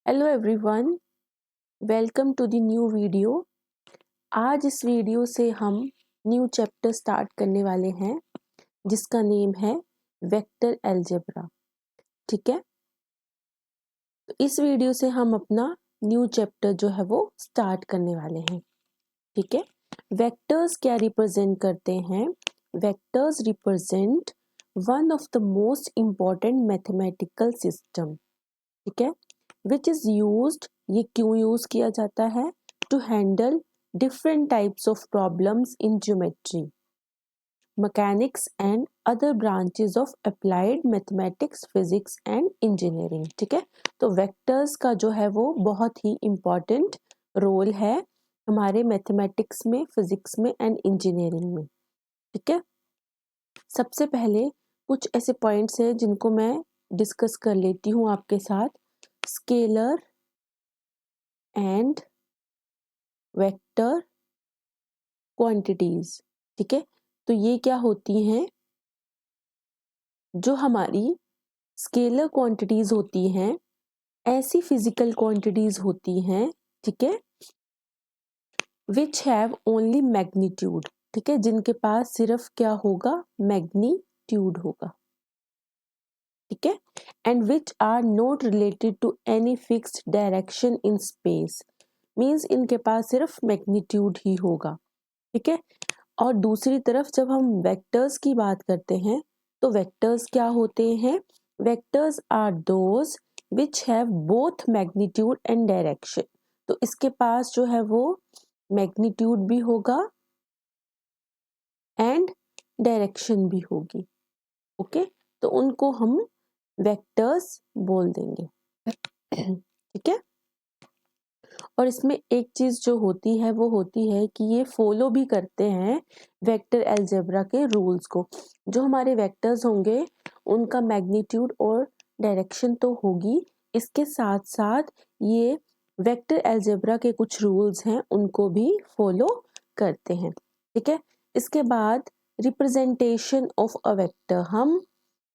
Hello everyone, welcome to the new video. आज इस video से हम न्यू चैप्टर स्टार्ट करने वाले हैं जिसका नेम है वेक्टर अलजेब्रा। ठीक है, तो इस वीडियो से हम अपना न्यू चैप्टर जो है वो स्टार्ट करने वाले हैं। ठीक है, वेक्टर्स क्या रिप्रेजेंट करते हैं? Vectors represent one of the most important mathematical system. ठीक है, विच इज यूज्ड, ये क्यों यूज किया जाता है? To handle different types of problems in geometry, mechanics and other branches of applied mathematics, physics and engineering. ठीक है, तो वेक्टर्स का जो है वो बहुत ही इम्पॉर्टेंट रोल है हमारे मैथमेटिक्स में, फिजिक्स में एंड इंजीनियरिंग में। ठीक है, सबसे पहले कुछ ऐसे पॉइंट्स हैं जिनको मैं डिस्कस कर लेती हूँ आपके साथ। Scalar and vector quantities. ठीक है, तो ये क्या होती हैं? जो हमारी स्केलर क्वांटिटीज होती हैं, ऐसी फिजिकल क्वांटिटीज होती हैं, ठीक है, विच हैव ओनली मैग्नीट्यूड। ठीक है, जिनके पास सिर्फ क्या होगा? मैग्नीट्यूड होगा। ठीक है, and which are not related to any fixed direction in space, means इनके पास सिर्फ मैग्नीट्यूड ही होगा। ठीक है, और दूसरी तरफ जब हम वेक्टर्स की बात करते हैं तो वेक्टर्स क्या होते हैं? Vectors are those which have both magnitude and direction. तो इसके पास जो है वो मैग्नीट्यूड भी होगा एंड डायरेक्शन भी होगी। ओके, तो उनको हम वेक्टर्स बोल देंगे। ठीक है, और इसमें एक चीज जो होती है वो होती है कि ये फॉलो भी करते हैं वेक्टर अलजेब्रा के रूल्स को। जो हमारे वेक्टर्स होंगे उनका मैग्नीट्यूड और डायरेक्शन तो होगी, इसके साथ साथ ये वेक्टर अलजेब्रा के कुछ रूल्स हैं उनको भी फॉलो करते हैं। ठीक है, इसके बाद रिप्रेजेंटेशन ऑफ अ वेक्टर, हम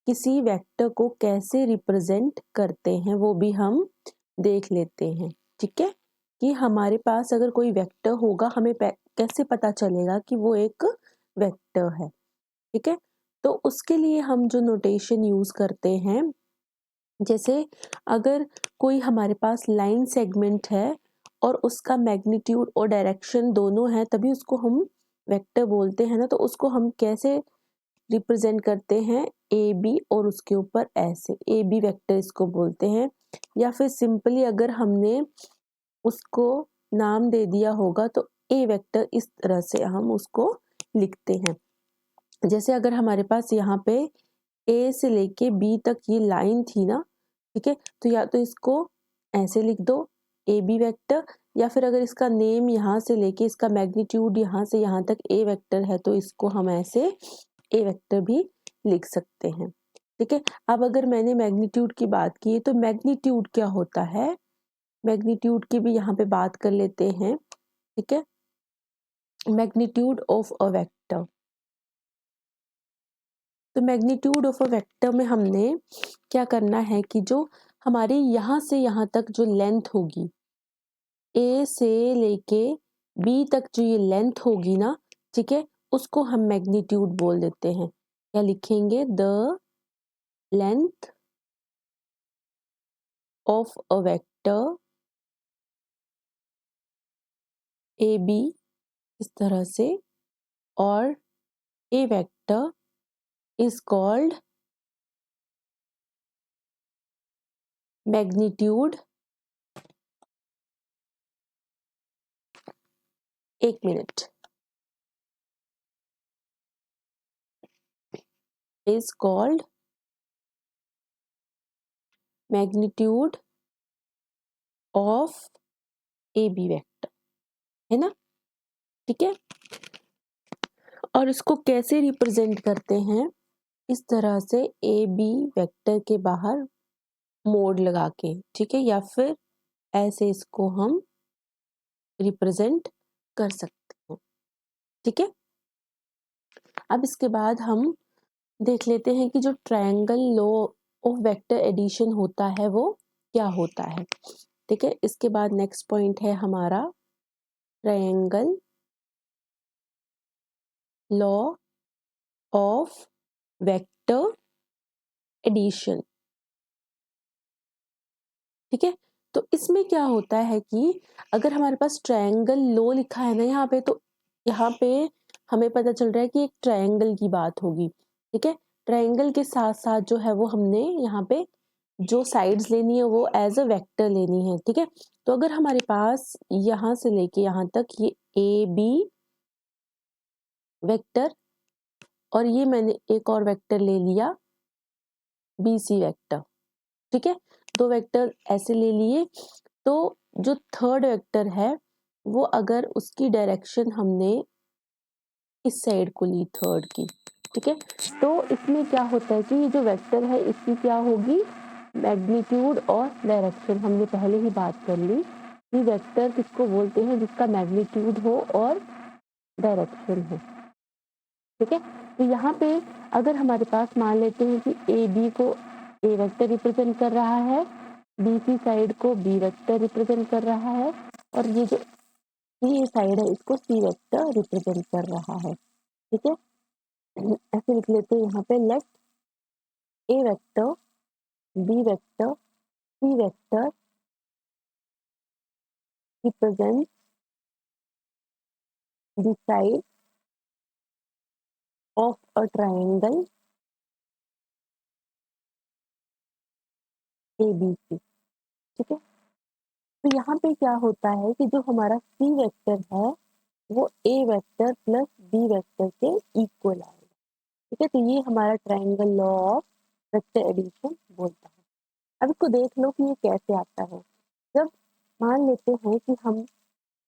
किसी वेक्टर को कैसे रिप्रेजेंट करते हैं वो भी हम देख लेते हैं। ठीक है, कि हमारे पास अगर कोई वेक्टर होगा हमें कैसे पता चलेगा कि वो एक वेक्टर है। ठीक है, तो उसके लिए हम जो नोटेशन यूज करते हैं, जैसे अगर कोई हमारे पास लाइन सेगमेंट है और उसका मैग्नीट्यूड और डायरेक्शन दोनों है तभी उसको हम वेक्टर बोलते हैं ना, तो उसको हम कैसे रिप्रेजेंट करते हैं? ए बी और उसके ऊपर ऐसे ए बी वेक्टर इसको बोलते हैं। या फिर सिंपली अगर हमने उसको नाम दे दिया होगा तो ए वेक्टर, इस तरह से हम उसको लिखते हैं। जैसे अगर हमारे पास यहाँ पे ए से लेके बी तक ये लाइन थी ना, ठीक है, तो या तो इसको ऐसे लिख दो ए बी वेक्टर, या फिर अगर इसका नेम यहाँ से लेके इसका मैग्नीट्यूड यहाँ से यहाँ तक ए वेक्टर है तो इसको हम ऐसे ए वेक्टर भी लिख सकते हैं। ठीक है, अब अगर मैंने मैग्नीट्यूड की बात की तो मैग्नीट्यूड क्या होता है? मैग्नीट्यूड की भी यहाँ पे बात कर लेते हैं। ठीक है, मैग्नीट्यूड ऑफ अ वेक्टर, तो मैग्नीट्यूड ऑफ अ वेक्टर में हमने क्या करना है कि जो हमारी यहाँ से यहाँ तक जो लेंथ होगी, ए से लेके बी तक जो ये लेंथ होगी ना, ठीक है, उसको हम मैग्नीट्यूड बोल देते हैं। क्या लिखेंगे? The length of a vector A B, इस तरह से, और A vector is called magnitude, एक मिनट, is called magnitude of A B vector, है ना? ठीक है, और इसको कैसे रिप्रेजेंट करते हैं? इस तरह से ए बी वेक्टर के बाहर मोड़ लगा के, ठीक है, या फिर ऐसे इसको हम रिप्रेजेंट कर सकते हैं। ठीक है, अब इसके बाद हम देख लेते हैं कि जो triangle law of vector addition होता है वो क्या होता है। ठीक है। इसके बाद नेक्स्ट पॉइंट है हमारा triangle law of vector addition. ठीक है, तो इसमें क्या होता है कि अगर हमारे पास ट्रायंगल लॉ लिखा है ना यहाँ पे, तो यहाँ पे हमें पता चल रहा है कि एक ट्रायंगल की बात होगी। ठीक है, ट्रायंगल के साथ साथ जो है वो हमने यहाँ पे जो साइड्स लेनी है वो एज अ वेक्टर लेनी है। ठीक है, तो अगर हमारे पास यहाँ से लेके यहाँ तक ये ए बी वेक्टर और ये मैंने एक और वेक्टर ले लिया बी सी वेक्टर। ठीक है, दो वेक्टर ऐसे ले लिए, तो जो थर्ड वेक्टर है वो अगर उसकी डायरेक्शन हमने इस साइड को ली थर्ड की, ठीक है, तो इसमें क्या होता है कि ये जो वेक्टर है इसकी क्या होगी, मैग्नीट्यूड और डायरेक्शन। हमने पहले ही बात कर ली कि वेक्टर किसको बोलते हैं, जिसका मैग्नीट्यूड हो और डायरेक्शन हो। ठीक है, तो यहाँ पे अगर हमारे पास मान लेते हैं कि ए बी को ए वेक्टर रिप्रेजेंट कर रहा है, बी सी साइड को बी वेक्टर रिप्रेजेंट कर रहा है, और ये जो सी साइड है इसको सी वेक्टर रिप्रेजेंट कर रहा है। ठीक है, ऐसे लिख लेते हैं यहाँ पे, let A vector B vector C vector represent the side of a triangle A B C. ठीक है, तो यहाँ पे क्या होता है कि जो हमारा सी वेक्टर है वो A vector plus B vector के इक्वल आएगा। ठीक है, तो ये हमारा triangle law of vector addition बोलता है। अब इसको देख लो कि ये कैसे आता है। जब मान लेते हैं कि हम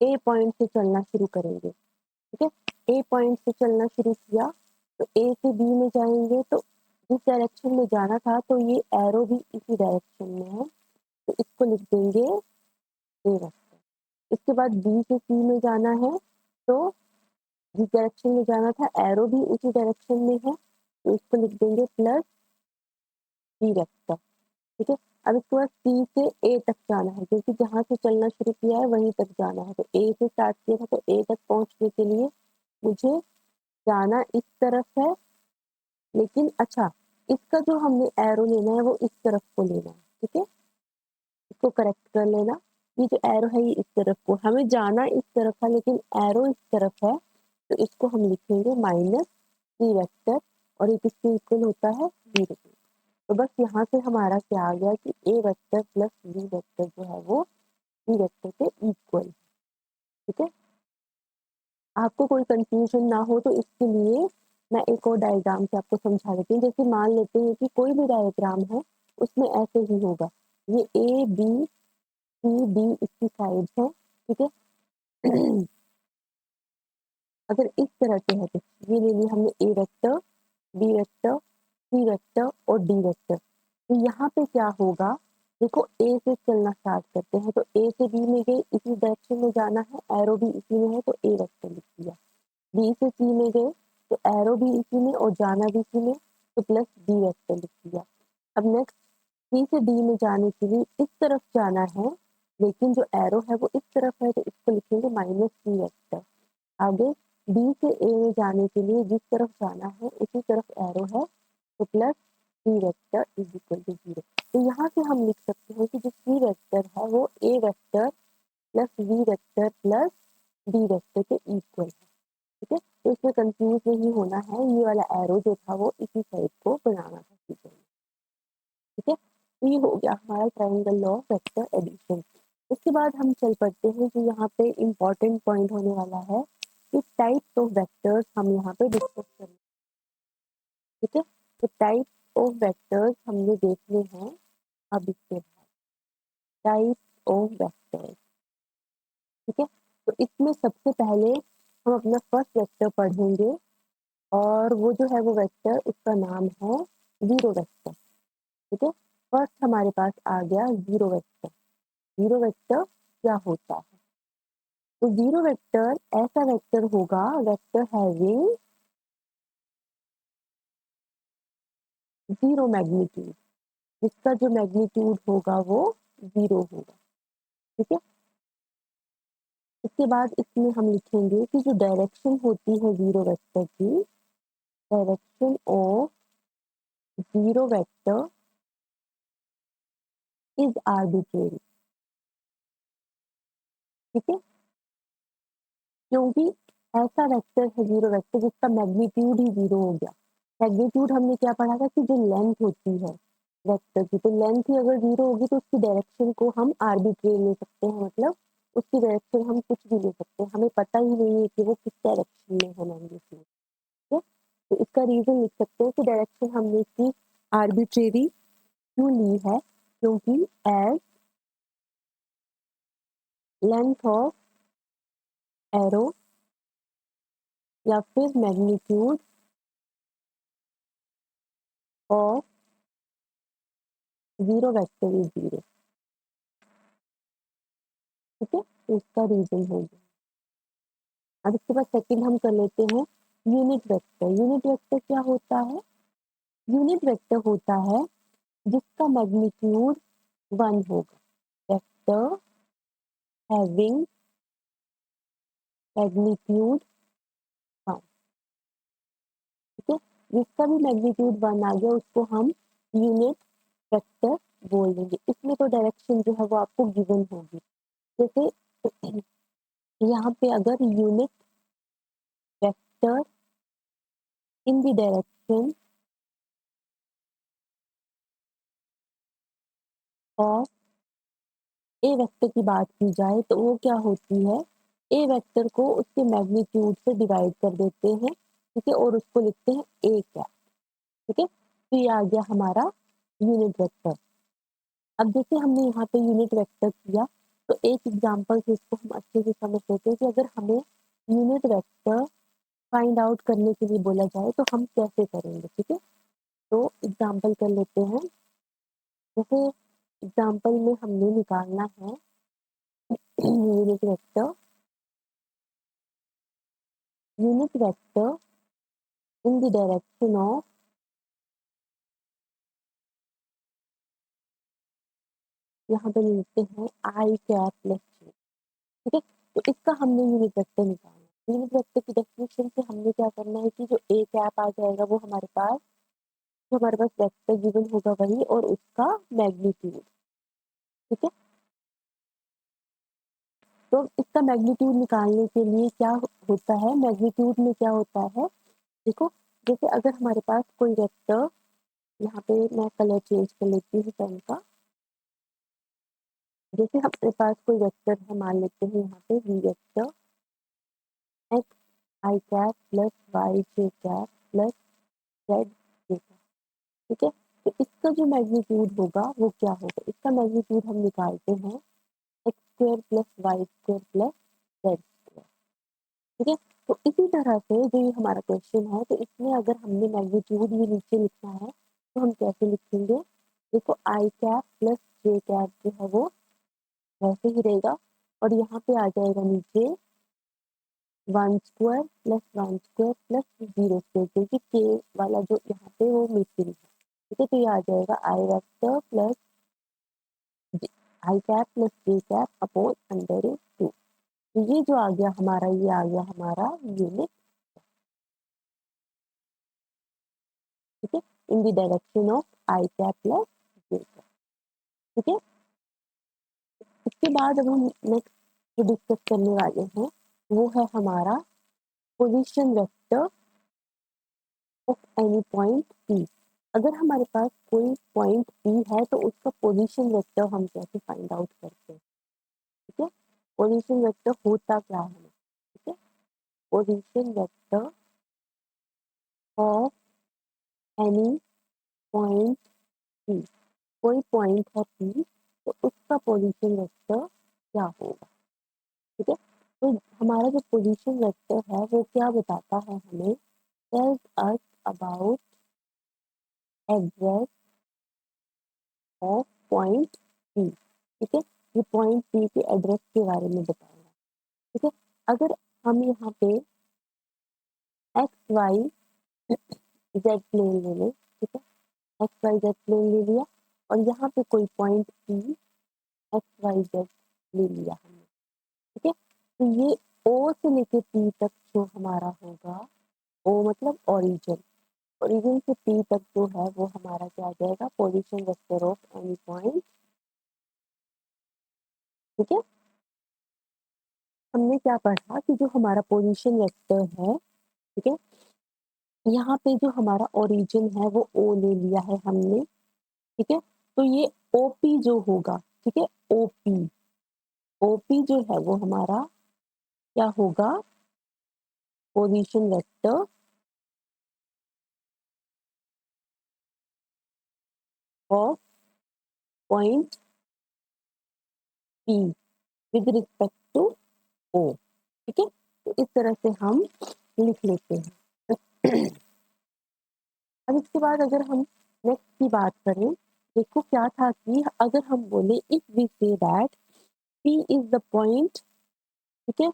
ए पॉइंट से चलना शुरू करेंगे, ठीक है, ए पॉइंट से चलना शुरू किया तो ए से बी में जाएंगे, तो जिस डायरेक्शन में जाना था तो ये एरो भी इसी डायरेक्शन में है, तो इसको लिख देंगे ए वेक्टर। इसके बाद बी से सी में जाना है, तो जिस डायरेक्शन में जाना था एरो भी उसी डायरेक्शन में है, तो इसको लिख देंगे प्लस बी वेक्टर। ठीक है, अब इसके बाद सी से ए तक जाना है, क्योंकि जहाँ से चलना शुरू किया है वहीं तक जाना है, तो ए से स्टार्ट किया था तो ए तक पहुंचने के लिए मुझे जाना इस तरफ है, लेकिन अच्छा इसका जो हमने एरो लेना है वो इस तरफ को लेना है। ठीक है, इसको करेक्ट कर लेना, ये जो एरो है ये इस तरफ को, हमें जाना इस तरफ है लेकिन एरो इस तरफ है, तो इसको हम लिखेंगे माइनस सी वेक्टर, और ये किसके इक्वल होता है, बी वेक्टर। तो बस यहाँ से हमारा क्या आ गया कि ए वेक्टर प्लस बी वेक्टर जो है वो बी वेक्टर के इक्वल। ठीक है, आपको कोई कंफ्यूजन ना हो तो इसके लिए मैं एक और डायग्राम से आपको समझा देती हूँ। जैसे मान लेते हैं कि कोई भी डायग्राम है उसमें ऐसे ही होगा, ये ए बी सी डी इसकी साइड्स है। ठीक है, अगर इस तरह से है तो ये ले लिया हमने A vector B vector C vector और डी वेक्टर। तो यहाँ पे क्या होगा, देखो ए से चलना स्टार्ट करते हैं, तो ए से बी में गए, इसी डायरेक्शन में जाना है, एरो भी इसी में है, तो ए वेक्टर लिख दिया। बी से सी में गए तो एरो भी इसी में और जाना भी इसी में, तो प्लस बी वेक्टर लिख दिया। अब नेक्स्ट सी से डी में जाने के लिए इस तरफ जाना है, लेकिन जो एरो है वो इस तरफ है, तो इसको लिखेंगे माइनस सी वेक्टर। आगे बी से ए में जाने के लिए जिस तरफ जाना है उसी तरफ एरो है, तो plus C vector is equal to 0। तो यहाँ से हम लिख सकते हैं कि जो सी वेक्टर है वो A vector plus B vector plus D vector के इक्वल है। ठीक है, तो इसमें कंफ्यूज नहीं होना है, ये वाला एरो जो था वो इसी साइड को बनाना था ठीक है। ठीक है, तो ये हो गया हमारा triangle law of vector addition. उसके बाद हम चल पड़ते हैं जो यहाँ पे इम्पोर्टेंट पॉइंट होने वाला है कि टाइप्स ऑफ वेक्टर्स हम यहाँ पे डिस्कस करेंगे। ठीक है, तो टाइप्स ऑफ वेक्टर्स हमने देखने हैं अब इसके बाद, टाइप्स ऑफ वेक्टर्स। ठीक है, तो इसमें सबसे पहले हम अपना फर्स्ट वेक्टर पढ़ेंगे, और वो जो है वो वेक्टर उसका नाम है जीरो वेक्टर। ठीक है, फर्स्ट हमारे पास आ गया जीरो वेक्टर। जीरो वेक्टर क्या होता है, तो जीरो वेक्टर ऐसा वेक्टर होगा, वेक्टर हैविंग जीरो मैग्नीट्यूड, जिसका जो मैग्नीट्यूड होगा वो जीरो होगा। ठीक है। इसके बाद इसमें हम लिखेंगे कि जो डायरेक्शन होती है जीरो वेक्टर की, direction of zero vector is arbitrary. ठीक है, क्योंकि ऐसा वेक्टर है जीरो वेक्टर जिसका मैग्नीट्यूड ही जीरो हो गया। मैग्नीट्यूड हमने क्या पढ़ा था कि जो लेंथ होती है वेक्टर की, तो लेंथ ही अगर जीरो होगी तो उसकी डायरेक्शन को हम आर्बिट्रेरी ले सकते हैं, मतलब उसकी डायरेक्शन हम कुछ भी ले सकते हैं, हमें पता ही नहीं है कि वो किस डायरेक्शन में है मैग्नीट्यूड। ठीक है, तो इसका रीजन लिख सकते हैं कि डायरेक्शन हमने इसकी आर्बिट्रेरी क्यों ली है, क्योंकि एज लेंथ ऑफ एरो या फिर magnitude of zero vector is zero. ठीक है, तो इसका रीजन हो गया। अब इसके बाद सेकंड हम कर लेते हैं यूनिट वेक्टर। यूनिट वेक्टर क्या होता है? यूनिट वेक्टर होता है जिसका मैग्नीट्यूड 1 होगा। Vector having magnitude 1। ठीक है, जिसका भी मैग्नीट्यूड 1 आ गया उसको हम यूनिट वेक्टर बोल देंगे। इसमें तो डायरेक्शन जो है वो आपको गिवन होगी। जैसे यहाँ पे अगर unit vector in the direction of A vector की बात की जाए तो वो क्या होती है, ए वेक्टर को उसके मैग्नीट्यूड से डिवाइड कर देते हैं। ठीक है, और उसको लिखते हैं ए क्या। ठीक है, तो ये आ गया हमारा यूनिट वेक्टर। अब जैसे हमने यहाँ पे यूनिट वेक्टर किया तो एक एग्जांपल से इसको हम अच्छे से समझ लेते हैं कि अगर हमें यूनिट वेक्टर फाइंड आउट करने के लिए बोला जाए तो हम कैसे करेंगे। ठीक है, तो एग्जांपल कर लेते हैं। जैसे एग्जांपल में हमने निकालना है unit vector, unit vector in the direction of यहाँ पे लिखते हैं आई कैप प्लस जे। ठीक है, तो इसका हमने यूनिट वेक्टर निकालना। यूनिट वेक्टर की डेफिनेशन से हमने क्या करना है कि जो ए कैप आ जाएगा वो हमारे पास, जो हमारे पास वेक्टर गिवन होगा वही और उसका मैग्नीट्यूड। ठीक है, तो इसका मैग्नीट्यूड निकालने के लिए क्या होता है, मैग्नीट्यूड में क्या होता है, देखो जैसे अगर हमारे पास कोई वेक्टर, यहाँ पे मैं कलर चेंज कर लेती हूँ पेन का। जैसे हमारे पास कोई वेक्टर है, मान लेते हैं यहाँ पे V vector X I cap plus Y J cap plus Z J cap. ठीक है, तो इसका जो मैग्नीट्यूड होगा वो क्या होगा, इसका मैग्नीट्यूड हम निकालते हैं X square plus Y square plus Z square. ठीक है, तो इसी तरह से जो ये हमारा क्वेश्चन है, तो इसमें अगर हमने मैग्नीट्यूड ये नीचे लिखना है तो हम कैसे लिखेंगे, देखो आई कैप प्लस जे कैप जो है वो वैसे ही रहेगा और यहाँ पे आ जाएगा नीचे 1 स्क्वायर प्लस 0 स्क्वायर, क्योंकि के वाला जो यहाँ पे वो मिसिंग है। ठीक है, तो ये आ जाएगा आई वेक्टर प्लस आई कैप प्लस जे कैप अपॉन अंडर रूट 2। तो ये जो आ गया हमारा, ये आ गया हमारा यूनिट। ठीक है, in the direction of I cap plus J cap. ठीक है, इसके बाद अब हम नेक्स्ट जो डिस्कस करने वाले हैं वो है हमारा position vector of any point P. अगर हमारे पास कोई पॉइंट पी है तो उसका पोजीशन वेक्टर हम कैसे फाइंड आउट करते हैं। ठीक है, पोजीशन वेक्टर होता क्या है। ठीक है, position vector of any point P, कोई पॉइंट है पी तो उसका पोजीशन वेक्टर क्या होगा। ठीक है, तो हमारा जो पोजीशन वेक्टर है वो क्या बताता है हमें, tells us about address of point P. ठीक है, ये पॉइंट पी के एड्रेस के बारे में बताएगा। ठीक है, अगर हम यहाँ पे एक्स वाई जेड प्लेन ले लें, ठीक है, एक्स वाई जेड प्लेन ले लिया और यहाँ पे कोई point P X Y Z ले लिया हमने, ठीक है। तो ये ओ से लेके पी तक जो हमारा होगा, ओ मतलब ओरिजिन, ओरिजिन से पी तक जो है वो हमारा क्या आ जाएगा, position vector of any point, ठीक है। हमने क्या पढ़ा कि जो हमारा पोजीशन वेक्टर है, ठीक है, यहाँ पे जो हमारा ओरिजिन है वो ओ ले लिया है हमने, ठीक है। तो ये ओपी जो होगा, ठीक है, ओपी, ओपी जो है वो हमारा क्या होगा, position vector of point P with respect to O, ठीक है। तो इस तरह से हम लिख लेते हैं। अब इसके बाद अगर हम नेक्स्ट की बात करें, देखो क्या था कि अगर हम बोले if we say that P is the point, ठीक है,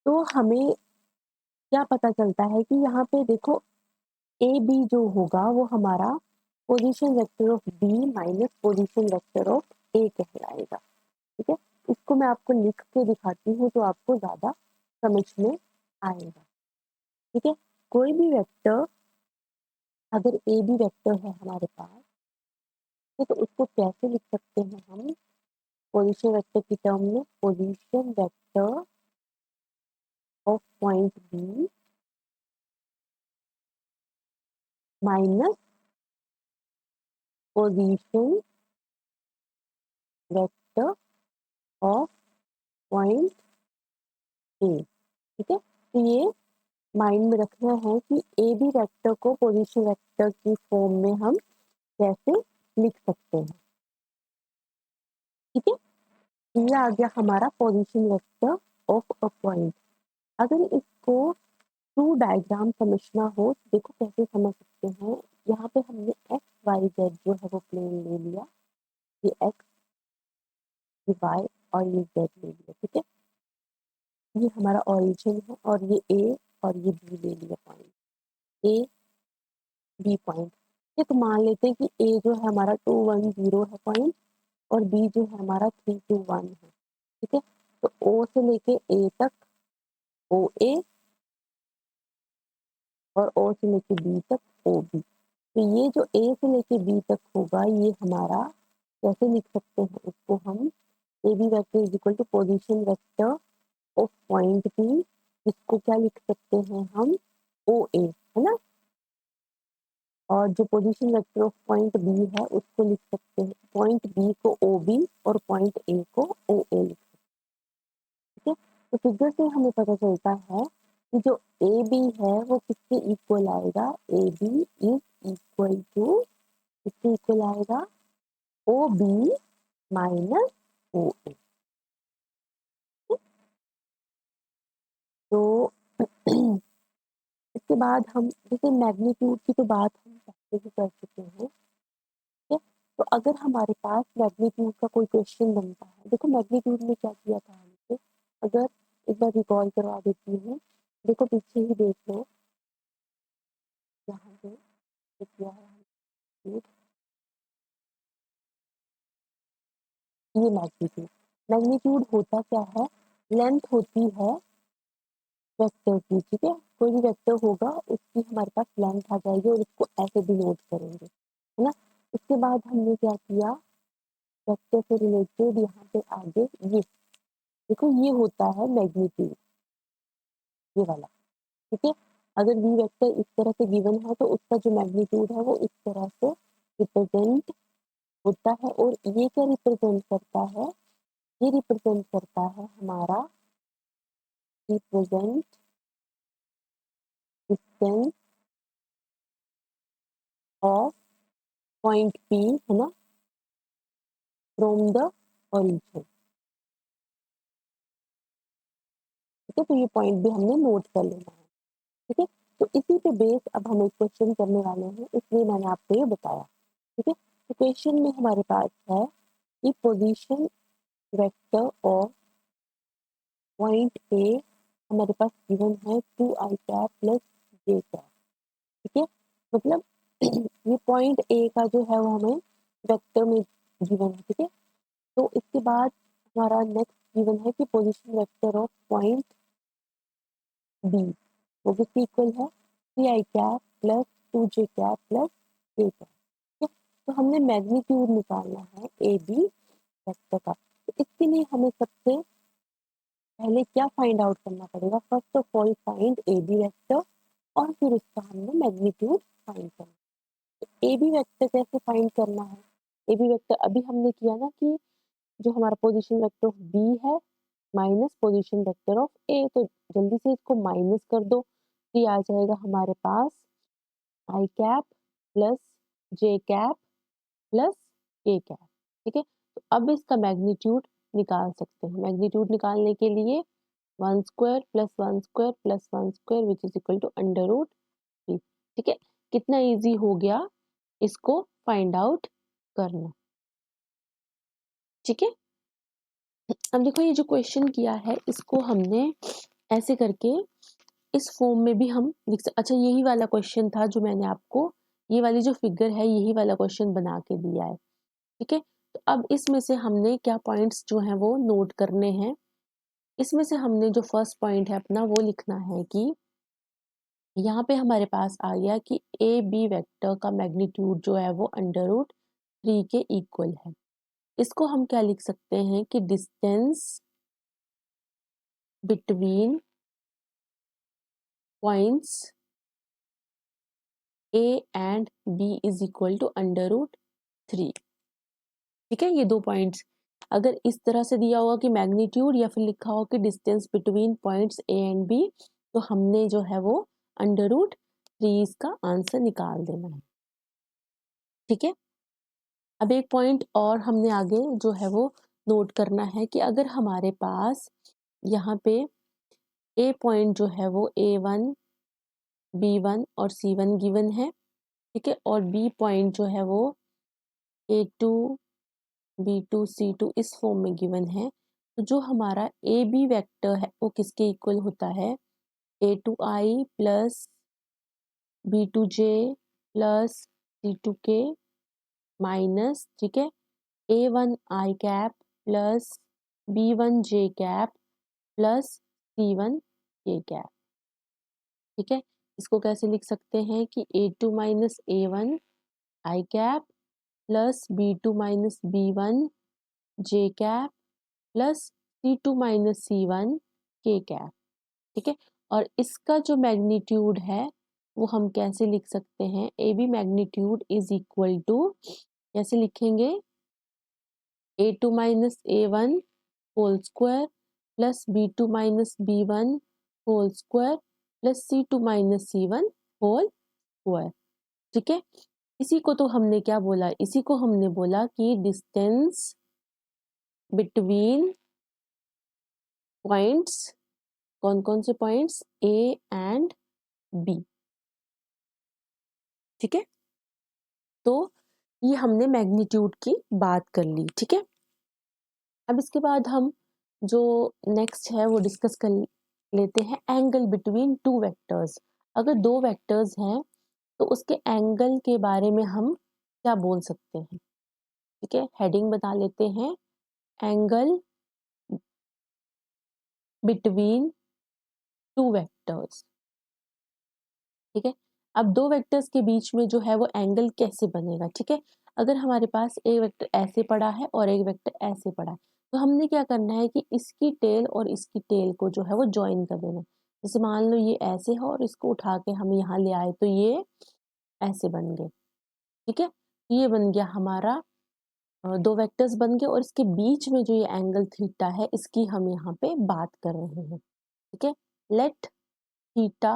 तो हमें क्या पता चलता है कि यहाँ पे देखो ए बी जो होगा वो हमारा position vector of B minus position vector of A कहलाएगा, ठीक है। इसको मैं आपको लिख के दिखाती हूँ तो आपको ज्यादा समझ में आएगा, ठीक है। कोई भी वेक्टर, अगर ए बी वेक्टर है हमारे पास, ठीक है, तो उसको कैसे लिख सकते हैं हम पोजीशन वेक्टर की टर्म में, position vector of point B minus position vector of point A, ठीक है। तो ये माइंड में रखना है कि ए बी वेक्टर को पोजीशन वेक्टर की फॉर्म में हम कैसे लिख सकते हैं, ठीक है। ये आ गया हमारा position vector of a point. अगर इसको टू डायग्राम समझना हो तो देखो कैसे समझ सकते हैं। यहाँ पे हमने एक्स वाई जेड जो है वो प्लेन ले लिया, ये एक्स, ये वाई और ये जेड ले लिया, ठीक है। ये हमारा ओरिजिन है और ये ए और ये बी ले लिया पॉइंट, ए बी पॉइंट, ठीक है। तो मान लेते हैं कि ए जो है हमारा 2 1 0 है पॉइंट और बी जो है हमारा 3 2 1 है, ठीक है। तो ओ से लेके ए तक ओ ए और ओ से लेके बी तक ओ बी। तो ये जो ए से लेके बी तक होगा ये हमारा कैसे लिख सकते हैं, इसको हम A B vector is equal to position vector of point B, इसको क्या लिख सकते हैं हम, ओ ए, है ना। और जो position vector of point B है उसको लिख सकते हैं, पॉइंट बी को ओ बी और पॉइंट ए को ओ ए लिख सकते हैं, ठीक है। तो फिगर से हमें पता चलता है कि जो ए बी है वो किसके इक्वल आएगा, A B is equal to किसके इक्वल आएगा, ओ बी माइनस ओ ए। तो इसके बाद हम जैसे मैग्नीट्यूड की तो बात हम पहले ही कर चुके हैं, ठीक है। तो अगर हमारे पास मैग्नीट्यूड का कोई क्वेश्चन बनता है, देखो मैग्नीट्यूड में क्या किया था हमने, अगर एक बार रिकॉल करवा देती हूँ, देखो पीछे ही देख लो, यहाँ पे किया है मैग्नीट्यूड, ये मैग्नीट्यूड, मैग्नीट्यूड होता क्या है, लेंथ होती है वेक्टर की, ठीक है। कोई भी वेक्टर होगा उसकी हमारे पास लेंथ आ जाएगी और उसको ऐसे डिनोट करेंगे, है ना। उसके बाद हमने क्या किया, वेक्टर से रिलेटेड यहाँ पे आगे ये देखो ये होता है मैग्नीट्यूड, ये वाला, ठीक है। अगर वी वेक्टर इस तरह से गिवन है तो उसका जो मैग्नीट्यूड है वो इस तरह से रिप्रेजेंट होता है। और ये क्या रिप्रेजेंट करता है, ये रिप्रेजेंट करता है हमारा represent distance of point P, है ना, फ्रॉम द ओरिजिन, ठीक है। तो ये पॉइंट भी हमने नोट कर लेना है, ठीक है। तो इसी पे बेस अब हम एक क्वेश्चन करने वाले हैं, इसलिए मैंने आपको ये बताया, ठीक है। तो क्वेश्चन में हमारे पास है कि पोजीशन वेक्टर ऑफ पॉइंट ए हमारे पास गिवन है 2i cap plus j cap, ठीक है। मतलब ये पॉइंट ए का जो है वो हमें वेक्टर में गिवन है, ठीक है। तो इसके बाद हमारा नेक्स्ट गिवन है कि position vector of point B वो किसके इक्वल है 3i cap plus 2j cap plus k cap. तो हमने मैग्नीट्यूड निकालना है ए बी वेक्टर का। तो इसके लिए हमें सबसे पहले क्या फाइंड आउट करना पड़ेगा, first of all find A B vector और फिर उसका हमने मैग्नीट्यूड फाइंड करना। तो ए बी वेक्टर कैसे फाइंड करना है, ए बी वेक्टर अभी हमने किया ना कि जो हमारा पोजीशन वेक्टर ऑफ बी है माइनस पोजीशन वेक्टर ऑफ ए, तो जल्दी से इसको माइनस कर दो तो ये आ जाएगा हमारे पास आई कैप प्लस जे कैप प्लस के कैप। ठीक है, तो अब इसका मैग्नीट्यूड निकाल सकते हैं। मैग्नीट्यूड निकालने के लिए 1 square plus 1 square plus 1 square which is equal to under root 3। ठीक है, कितना इजी हो गया इसको फाइंड आउट करना। ठीक है, अब देखो ये जो क्वेश्चन किया है इसको हमने ऐसे करके इस फॉर्म में भी हम लिख सकते। अच्छा, यही वाला क्वेश्चन था जो मैंने आपको, ये वाली जो फिगर है यही वाला क्वेश्चन बना के दिया है। ठीक है, तो अब इसमें से हमने क्या पॉइंट्स जो हैं वो नोट करने हैं। इसमें से हमने जो फर्स्ट पॉइंट है अपना वो लिखना है कि यहाँ पे हमारे पास आ गया कि ए बी वेक्टर का मैग्नीट्यूड जो है वो अंडर रूट 3 के इक्वल है। इसको हम क्या लिख सकते हैं कि distance between points A and B is equal to under root 3। ठीक है, ये दो पॉइंट्स अगर इस तरह से दिया होगा कि मैग्नीट्यूड या फिर लिखा हो कि distance between points A and B, तो हमने जो है वो अंडर रूट 3 इसका आंसर निकाल देना है। ठीक है, अब एक पॉइंट और हमने आगे जो है वो नोट करना है कि अगर हमारे पास यहाँ पे ए पॉइंट जो है वो A1 B1 और C1 गिवन है, ठीक है, और बी पॉइंट जो है वो A2 B2 C2 इस फॉर्म में गिवन है, तो जो हमारा ए बी वेक्टर है वो किसके इक्वल होता है A2i plus B2j plus C2k minus, ठीक है, A1i cap plus B1j cap plus C1k cap. ठीक है, इसको कैसे लिख सकते हैं कि A2 minus A1 I cap plus B2 minus B1 j cap plus C2 minus C1 k cap. ठीक है, और इसका जो मैग्नीट्यूड है वो हम कैसे लिख सकते हैं, A B magnitude is equal to कैसे लिखेंगे A2 minus A1 whole square plus B2 minus B1 whole square plus C2 minus C1 whole square. ठीक है, इसी को तो हमने क्या बोला, इसी को हमने बोला कि डिस्टेंस बिटवीन पॉइंट्स, कौन कौन से पॉइंट्स ए एंड बी। ठीक है, तो ये हमने मैग्नीट्यूड की बात कर ली। ठीक है, अब इसके बाद हम जो नेक्स्ट है वो डिस्कस कर लेते हैं एंगल बिटवीन टू वेक्टर्स। अगर दो वेक्टर्स हैं तो उसके एंगल के बारे में हम क्या बोल सकते हैं। ठीक है, हेडिंग बता लेते हैं एंगल बिटवीन टू वेक्टर्स। ठीक है, अब दो वेक्टर्स के बीच में जो है वो एंगल कैसे बनेगा। ठीक है, अगर हमारे पास एक वेक्टर ऐसे पड़ा है और एक वेक्टर ऐसे पड़ा है, तो हमने क्या करना है कि इसकी टेल और इसकी टेल को जो है वो ज्वाइन कर देना। जैसे मान लो ये ऐसे है और इसको उठा के हम यहाँ ले आए तो ये ऐसे बन गए। ठीक है, ये बन गया हमारा दो वेक्टर्स बन गए और इसके बीच में जो ये एंगल थीटा है इसकी हम यहाँ पे बात कर रहे हैं। ठीक है, let theta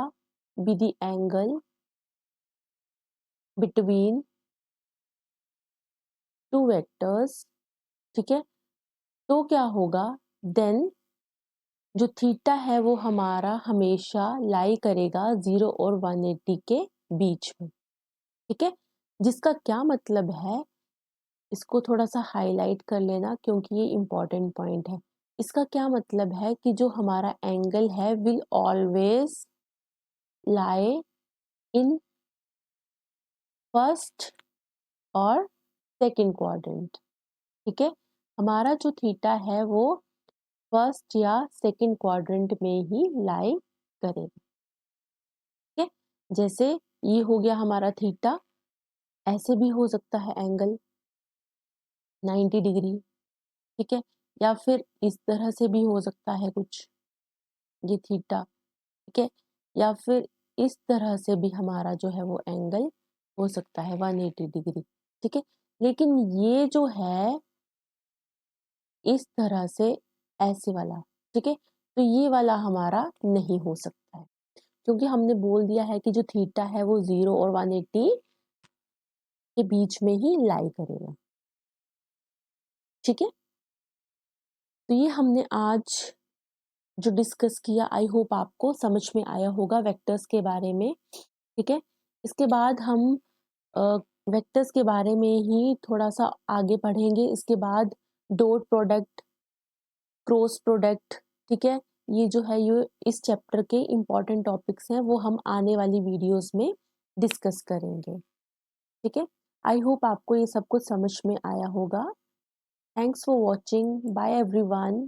be the angle between two vectors. ठीक है, तो क्या होगा देन जो थीटा है वो हमारा हमेशा लाई करेगा 0 और 180 के बीच में। ठीक है, जिसका क्या मतलब है इसको थोड़ा सा हाईलाइट कर लेना क्योंकि ये इंपॉर्टेंट पॉइंट है। इसका क्या मतलब है कि जो हमारा एंगल है will always lie in first और सेकंड क्वाड्रेंट। ठीक है, हमारा जो थीटा है वो फर्स्ट या सेकंड क्वाड्रेंट में ही लाई करेगा। ठीक है, जैसे ये हो गया हमारा थीटा, ऐसे भी हो सकता है एंगल 90 डिग्री, ठीक है, या फिर इस तरह से भी हो सकता है कुछ, ये थीटा, ठीक है, या फिर इस तरह से भी हमारा जो है वो एंगल हो सकता है 180 डिग्री, ठीक है। लेकिन ये जो है इस तरह से ऐसे वाला, ठीक है, तो ये वाला हमारा नहीं हो सकता है, क्योंकि हमने बोल दिया है कि जो थीटा है वो 0 और 180 के बीच में ही लाई करेगा। ठीक है, तो ये हमने आज जो डिस्कस किया, आई होप आपको समझ में आया होगा वेक्टर्स के बारे में। ठीक है, इसके बाद हम वेक्टर्स के बारे में ही थोड़ा सा आगे पढ़ेंगे। इसके बाद डॉट प्रोडक्ट, क्रॉस प्रोडक्ट, ठीक है, ये जो है ये इस चैप्टर के इम्पॉर्टेंट टॉपिक्स हैं, वो हम आने वाली वीडियोस में डिस्कस करेंगे। ठीक है, आई होप आपको ये सब कुछ समझ में आया होगा। Thanks for watching, bye everyone.